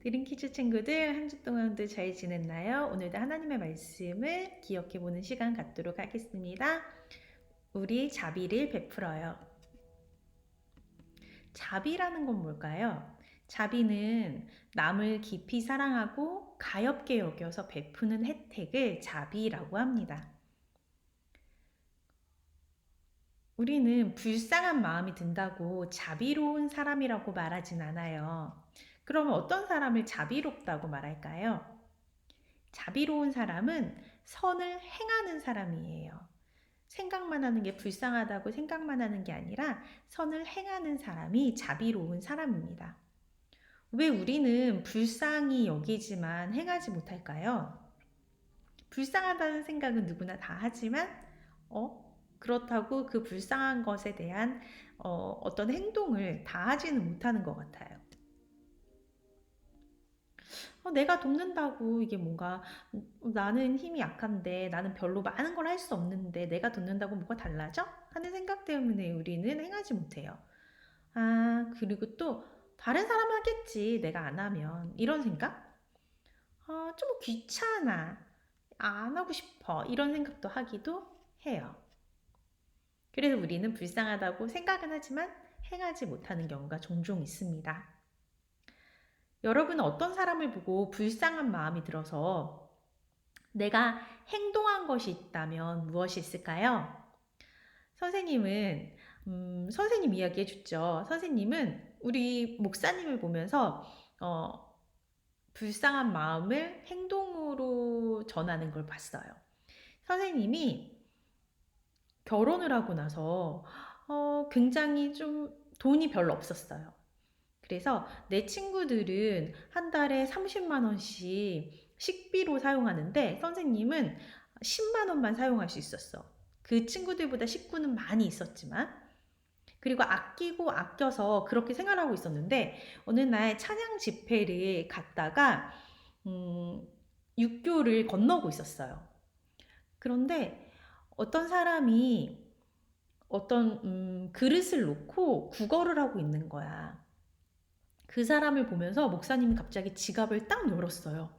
드림키즈 친구들, 한 주 동안도 잘 지냈나요? 오늘도 하나님의 말씀을 기억해보는 시간 갖도록 하겠습니다. 우리 자비를 베풀어요. 자비라는 건 뭘까요? 자비는 남을 깊이 사랑하고 가엾게 여겨서 베푸는 혜택을 자비라고 합니다. 우리는 불쌍한 마음이 든다고 자비로운 사람이라고 말하진 않아요. 그러면 어떤 사람을 자비롭다고 말할까요? 자비로운 사람은 선을 행하는 사람이에요. 생각만 하는 게 불쌍하다고 생각만 하는 게 아니라 선을 행하는 사람이 자비로운 사람입니다. 왜 우리는 불쌍히 여기지만 행하지 못할까요? 불쌍하다는 생각은 누구나 다 하지만 그렇다고 그 불쌍한 것에 대한 어떤 행동을 다 하지는 못하는 것 같아요. 내가 돕는다고 이게 뭔가 나는 힘이 약한데 나는 별로 많은 걸 할 수 없는데 내가 돕는다고 뭐가 달라져? 하는 생각 때문에 우리는 행하지 못해요. 그리고 또 다른 사람 하겠지 내가 안 하면 이런 생각? 좀 귀찮아 안 하고 싶어 이런 생각도 하기도 해요. 그래서 우리는 불쌍하다고 생각은 하지만 행하지 못하는 경우가 종종 있습니다. 여러분은 어떤 사람을 보고 불쌍한 마음이 들어서 내가 행동한 것이 있다면 무엇이 있을까요? 선생님은 선생님 이야기 해줬죠. 선생님은 우리 목사님을 보면서 불쌍한 마음을 행동으로 전하는 걸 봤어요. 선생님이 결혼을 하고 나서 굉장히 좀 돈이 별로 없었어요. 그래서 내 친구들은 한 달에 30만 원씩 식비로 사용하는데 선생님은 10만 원만 사용할 수 있었어. 그 친구들보다 식구는 많이 있었지만 그리고 아끼고 아껴서 그렇게 생활하고 있었는데 어느 날 찬양 집회를 갔다가 육교를 건너고 있었어요. 그런데 어떤 사람이 어떤 그릇을 놓고 구걸을 하고 있는 거야. 그 사람을 보면서 목사님이 갑자기 지갑을 딱 열었어요.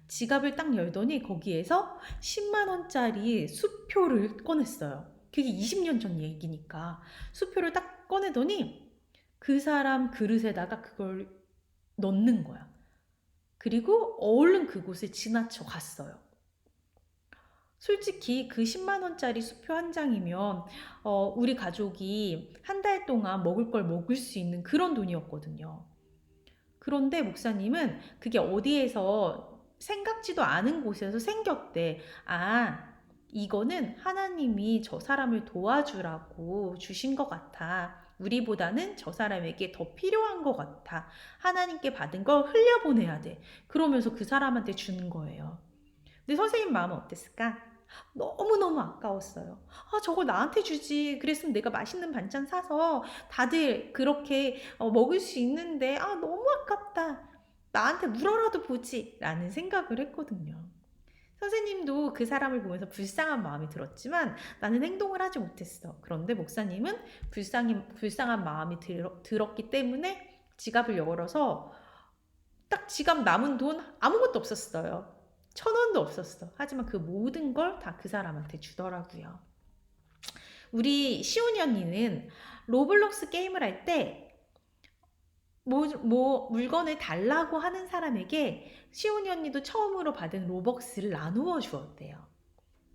지갑을 딱 열더니 거기에서 10만 원짜리 수표를 꺼냈어요. 그게 20년 전 얘기니까. 수표를 딱 꺼내더니 그 사람 그릇에다가 그걸 넣는 거야. 그리고 얼른 그곳을 지나쳐 갔어요. 솔직히 그 10만 원짜리 수표 한 장이면 우리 가족이 한 달 동안 먹을 걸 먹을 수 있는 그런 돈이었거든요. 그런데 목사님은 그게 어디에서 생각지도 않은 곳에서 생겼대. 이거는 하나님이 저 사람을 도와주라고 주신 것 같아. 우리보다는 저 사람에게 더 필요한 것 같아. 하나님께 받은 걸 흘려보내야 돼. 그러면서 그 사람한테 주는 거예요. 근데 선생님 마음은 어땠을까? 너무너무 아까웠어요. 저걸 나한테 주지. 그랬으면 내가 맛있는 반찬 사서 다들 그렇게 먹을 수 있는데, 너무 아깝다. 나한테 물어라도 보지. 라는 생각을 했거든요. 선생님도 그 사람을 보면서 불쌍한 마음이 들었지만 나는 행동을 하지 못했어. 그런데 목사님은 불쌍한 마음이 들었기 때문에 지갑을 열어서 딱 지갑 남은 돈 아무것도 없었어요. 1,000원도 없었어. 하지만 그 모든 걸 다 그 사람한테 주더라고요. 우리 시온이 언니는 로블록스 게임을 할 때 물건을 달라고 하는 사람에게 시온이 언니도 처음으로 받은 로벅스를 나누어 주었대요.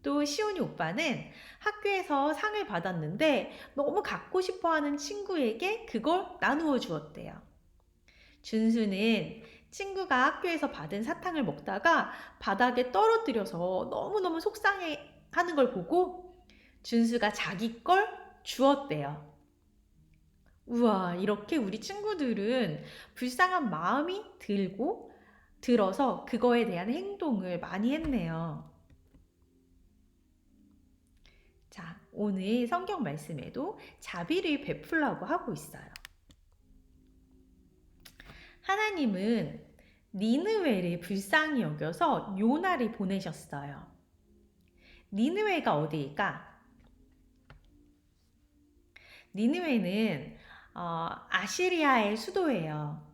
또 시온이 오빠는 학교에서 상을 받았는데 너무 갖고 싶어 하는 친구에게 그걸 나누어 주었대요. 준수는 친구가 학교에서 받은 사탕을 먹다가 바닥에 떨어뜨려서 너무너무 속상해 하는 걸 보고 준수가 자기 걸 주었대요. 우와, 이렇게 우리 친구들은 불쌍한 마음이 들어서 그거에 대한 행동을 많이 했네요. 자, 오늘 성경 말씀에도 자비를 베풀라고 하고 있어요. 하나님은 니느웨를 불쌍히 여겨서 요나를 보내셨어요. 니느웨가 어디일까? 니느웨는 아시리아의 수도예요.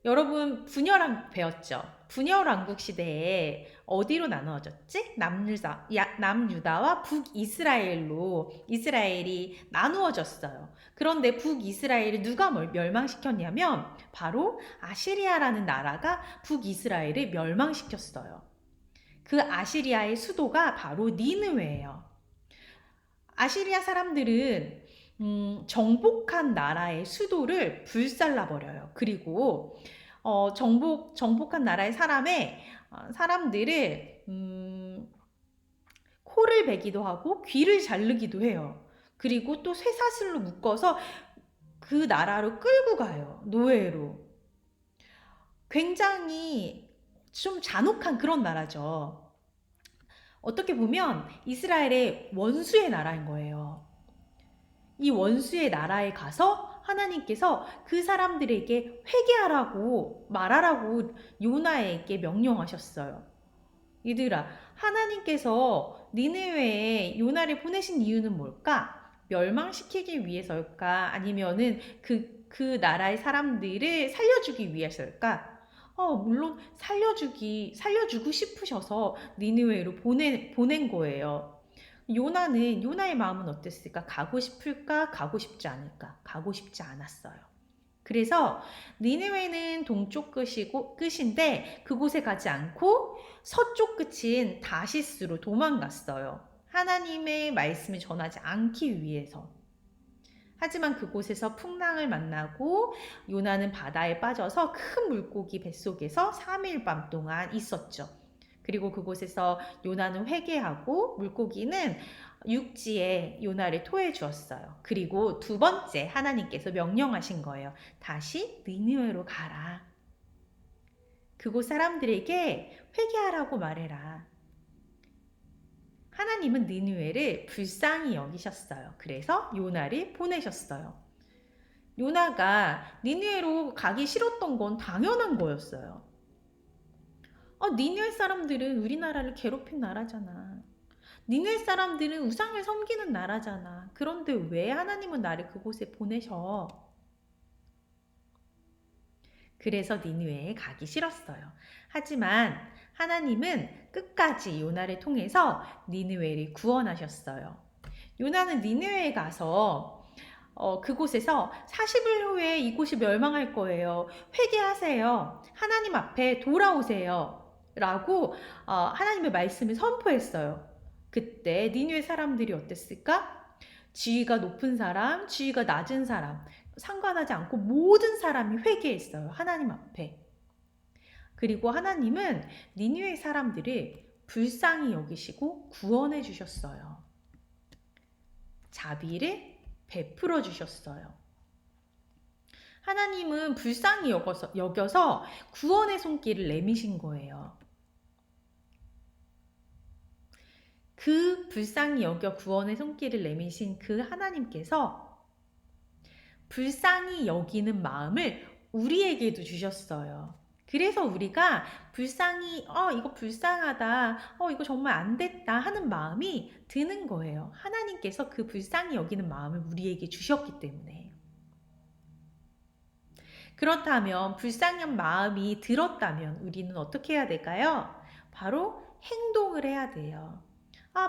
여러분 분열왕국 배웠죠? 분열왕국 시대에 어디로 나누어졌지? 남유다와 북이스라엘로 이스라엘이 나누어졌어요. 그런데 북이스라엘을 누가 멸망시켰냐면 바로 아시리아라는 나라가 북이스라엘을 멸망시켰어요. 그 아시리아의 수도가 바로 니느웨예요. 아시리아 사람들은 정복한 나라의 수도를 불살라버려요. 그리고 정복한 나라의 사람들을 코를 베기도 하고 귀를 자르기도 해요. 그리고 또 쇠사슬로 묶어서 그 나라로 끌고 가요. 노예로. 굉장히 좀 잔혹한 그런 나라죠. 어떻게 보면 이스라엘의 원수의 나라인 거예요. 이 원수의 나라에 가서 하나님께서 그 사람들에게 회개하라고 말하라고 요나에게 명령하셨어요. 얘들아, 하나님께서 니느웨에 요나를 보내신 이유는 뭘까? 멸망시키기 위해서일까? 아니면은 그 나라의 사람들을 살려주기 위해서일까? 물론 살려주고 싶으셔서 니느웨로 보낸 거예요. 요나의 마음은 어땠을까? 가고 싶을까? 가고 싶지 않을까? 가고 싶지 않았어요. 그래서 니느웨는 동쪽 끝인데 그곳에 가지 않고 서쪽 끝인 다시스로 도망갔어요. 하나님의 말씀을 전하지 않기 위해서. 하지만 그곳에서 풍랑을 만나고 요나는 바다에 빠져서 큰 물고기 뱃속에서 3일 밤 동안 있었죠. 그리고 그곳에서 요나는 회개하고 물고기는 육지에 요나를 토해 주었어요. 그리고 두 번째 하나님께서 명령하신 거예요. 다시 니느웨로 가라. 그곳 사람들에게 회개하라고 말해라. 하나님은 니느웨를 불쌍히 여기셨어요. 그래서 요나를 보내셨어요. 요나가 니느웨로 가기 싫었던 건 당연한 거였어요. 니느웨 사람들은 우리나라를 괴롭힌 나라잖아. 니느웨 사람들은 우상을 섬기는 나라잖아. 그런데 왜 하나님은 나를 그곳에 보내셔? 그래서 니느웨에 가기 싫었어요. 하지만 하나님은 끝까지 요나를 통해서 니느웨를 구원하셨어요. 요나는 니느웨에 가서 그곳에서 40일 후에 이곳이 멸망할 거예요. 회개하세요. 하나님 앞에 돌아오세요. 라고 하나님의 말씀을 선포했어요. 그때 니느웨 사람들이 어땠을까? 지위가 높은 사람, 지위가 낮은 사람 상관하지 않고 모든 사람이 회개했어요. 하나님 앞에. 그리고 하나님은 니느웨 사람들을 불쌍히 여기시고 구원해 주셨어요. 자비를 베풀어 주셨어요. 하나님은 불쌍히 여겨서 구원의 손길을 내미신 거예요. 그 불쌍히 여겨 구원의 손길을 내미신 그 하나님께서 불쌍히 여기는 마음을 우리에게도 주셨어요. 그래서 우리가 불쌍히 이거 불쌍하다, 이거 정말 안 됐다 하는 마음이 드는 거예요. 하나님께서 그 불쌍히 여기는 마음을 우리에게 주셨기 때문에. 그렇다면 불쌍한 마음이 들었다면 우리는 어떻게 해야 될까요? 바로 행동을 해야 돼요.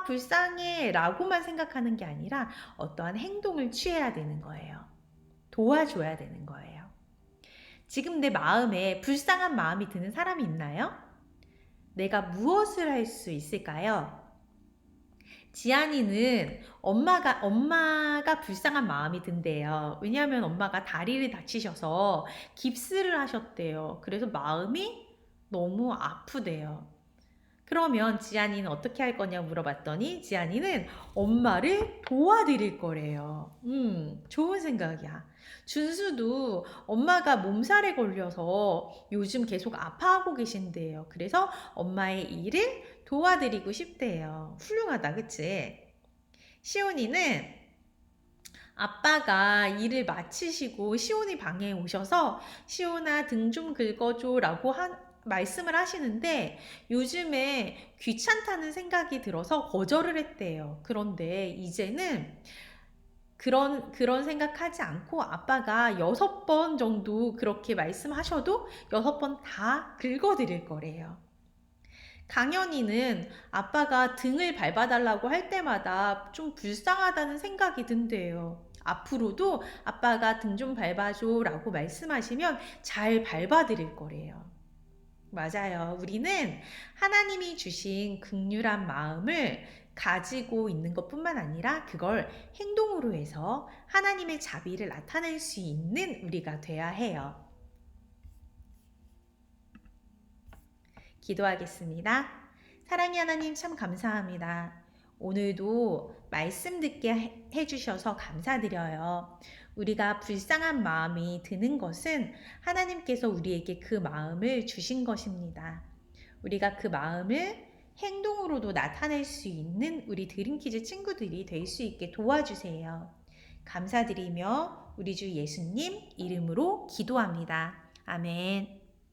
불쌍해 라고만 생각하는 게 아니라 어떠한 행동을 취해야 되는 거예요. 도와줘야 되는 거예요. 지금 내 마음에 불쌍한 마음이 드는 사람이 있나요? 내가 무엇을 할 수 있을까요? 지안이는 엄마가 불쌍한 마음이 든대요. 왜냐하면 엄마가 다리를 다치셔서 깁스를 하셨대요. 그래서 마음이 너무 아프대요. 그러면 지안이는 어떻게 할 거냐 물어봤더니 지안이는 엄마를 도와드릴 거래요. 좋은 생각이야. 준수도 엄마가 몸살에 걸려서 요즘 계속 아파하고 계신데요. 그래서 엄마의 일을 도와드리고 싶대요. 훌륭하다, 그치? 시온이는 아빠가 일을 마치시고 시온이 방에 오셔서 시온아 등 좀 긁어줘 라고 말씀을 하시는데 요즘에 귀찮다는 생각이 들어서 거절을 했대요. 그런데 이제는 그런 생각하지 않고 아빠가 6번 정도 그렇게 말씀하셔도 6번 다 긁어드릴 거래요. 강연이는 아빠가 등을 밟아달라고 할 때마다 좀 불쌍하다는 생각이 든대요. 앞으로도 아빠가 등 좀 밟아줘 라고 말씀하시면 잘 밟아드릴 거래요. 맞아요. 우리는 하나님이 주신 긍휼한 마음을 가지고 있는 것뿐만 아니라 그걸 행동으로 해서 하나님의 자비를 나타낼 수 있는 우리가 돼야 해요. 기도하겠습니다. 사랑의 하나님 참 감사합니다. 오늘도 말씀 듣게 해주셔서 감사드려요. 우리가 불쌍한 마음이 드는 것은 하나님께서 우리에게 그 마음을 주신 것입니다. 우리가 그 마음을 행동으로도 나타낼 수 있는 우리 드림키즈 친구들이 될 수 있게 도와주세요. 감사드리며 우리 주 예수님 이름으로 기도합니다. 아멘.